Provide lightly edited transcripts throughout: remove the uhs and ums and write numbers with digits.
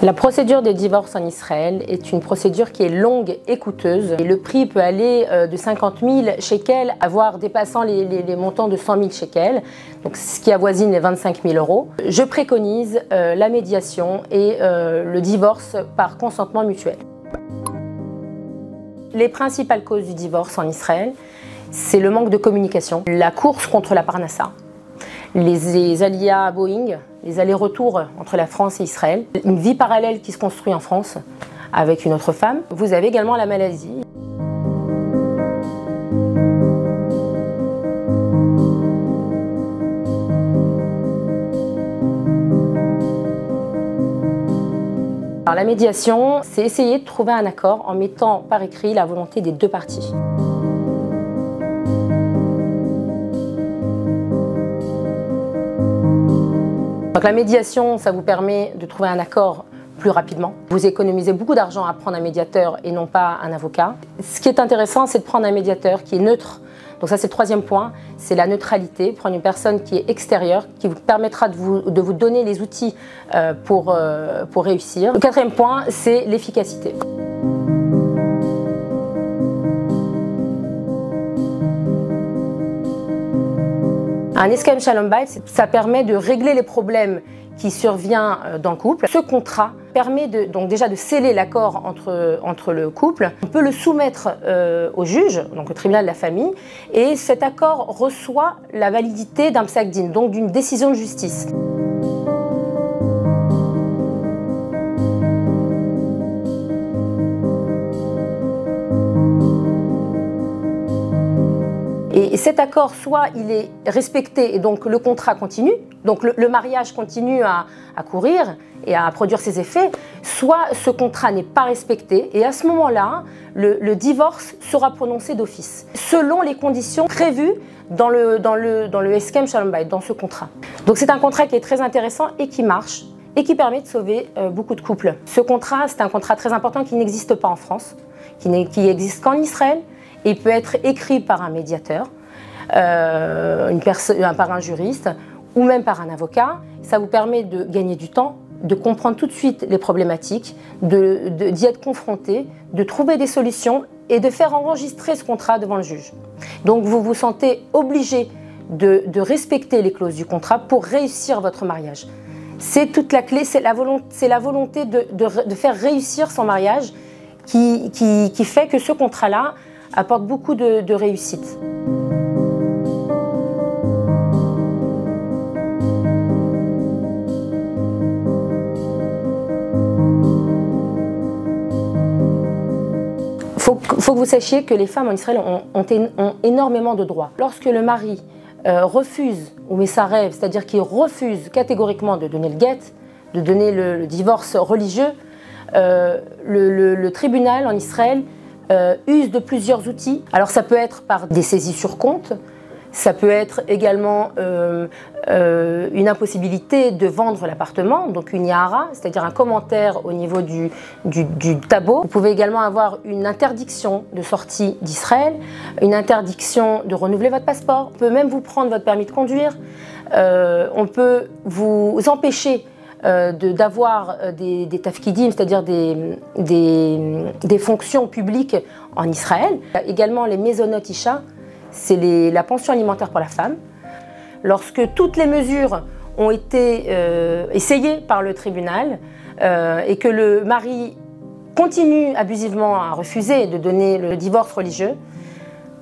La procédure de divorce en Israël est une procédure qui est longue et coûteuse. Et le prix peut aller de 50 000 shekels, voire dépassant les montants de 100 000 shekels, donc ce qui avoisine les 25 000 euros. Je préconise la médiation et le divorce par consentement mutuel. Les principales causes du divorce en Israël, c'est le manque de communication, la course contre la parnassa, les aliyah Boeing, les allers-retours entre la France et Israël, une vie parallèle qui se construit en France avec une autre femme. Vous avez également la maladie. Alors, la médiation, c'est essayer de trouver un accord en mettant par écrit la volonté des deux parties. Donc la médiation, ça vous permet de trouver un accord plus rapidement. Vous économisez beaucoup d'argent à prendre un médiateur et non pas un avocat. Ce qui est intéressant, c'est de prendre un médiateur qui est neutre. Donc ça, c'est le troisième point, c'est la neutralité. Prendre une personne qui est extérieure, qui vous permettra de vous donner les outils pour réussir. Le quatrième point, c'est l'efficacité. Un eskem shalom bayit, ça permet de régler les problèmes qui surviennent dans le couple. Ce contrat permet donc déjà de sceller l'accord entre le couple. On peut le soumettre au juge, donc au tribunal de la famille, et cet accord reçoit la validité d'un psak din, donc d'une décision de justice. Et cet accord, soit il est respecté et donc le contrat continue, donc le mariage continue à courir et à produire ses effets, soit ce contrat n'est pas respecté et à ce moment-là, le divorce sera prononcé d'office, selon les conditions prévues dans le eskem shalom bayit, dans ce contrat. Donc c'est un contrat qui est très intéressant et qui marche et qui permet de sauver beaucoup de couples. Ce contrat, c'est un contrat très important qui n'existe pas en France, qui n'existe qu'en Israël. Il peut être écrit par un médiateur, par un juriste ou même par un avocat. Ça vous permet de gagner du temps, de comprendre tout de suite les problématiques, d'y être confronté, de trouver des solutions et de faire enregistrer ce contrat devant le juge. Donc vous vous sentez obligé de respecter les clauses du contrat pour réussir votre mariage. C'est toute la clé, c'est la volonté de faire réussir son mariage qui fait que ce contrat-là apporte beaucoup de réussite. Faut que vous sachiez que les femmes en Israël ont énormément de droits. Lorsque le mari refuse, ou met sa rêve, c'est-à-dire qu'il refuse catégoriquement de donner le guet, de donner le divorce religieux, le tribunal en Israël use de plusieurs outils. Alors ça peut être par des saisies sur compte, ça peut être également une impossibilité de vendre l'appartement, donc une yahara, c'est-à-dire un commentaire au niveau du tableau. Vous pouvez également avoir une interdiction de sortie d'Israël, une interdiction de renouveler votre passeport. On peut même vous prendre votre permis de conduire, on peut vous empêcher d'avoir des tafkidim, c'est-à-dire des fonctions publiques en Israël. Également les mezonot isha, c'est la pension alimentaire pour la femme. Lorsque toutes les mesures ont été essayées par le tribunal et que le mari continue abusivement à refuser de donner le divorce religieux,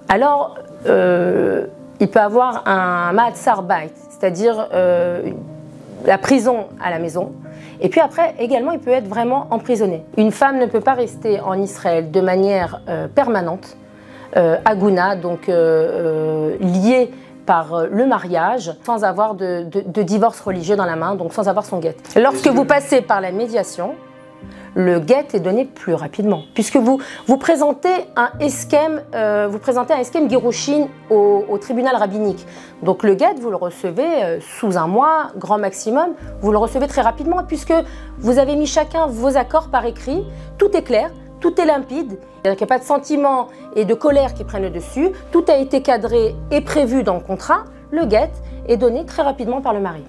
alors il peut avoir un ma'atzar bayit, c'est-à-dire la prison à la maison. Et puis après, également, il peut être vraiment emprisonné. Une femme ne peut pas rester en Israël de manière permanente, aguna, donc liée par le mariage, sans avoir de divorce religieux dans la main, donc sans avoir son guet. Lorsque vous passez par la médiation, le guet est donné plus rapidement, puisque vous présentez un eskem girushin au tribunal rabbinique. Donc le guet, vous le recevez sous un mois, grand maximum, vous le recevez très rapidement, puisque vous avez mis chacun vos accords par écrit, tout est clair, tout est limpide, il n'y a pas de sentiments et de colère qui prennent le dessus, tout a été cadré et prévu dans le contrat, le guet est donné très rapidement par le mari.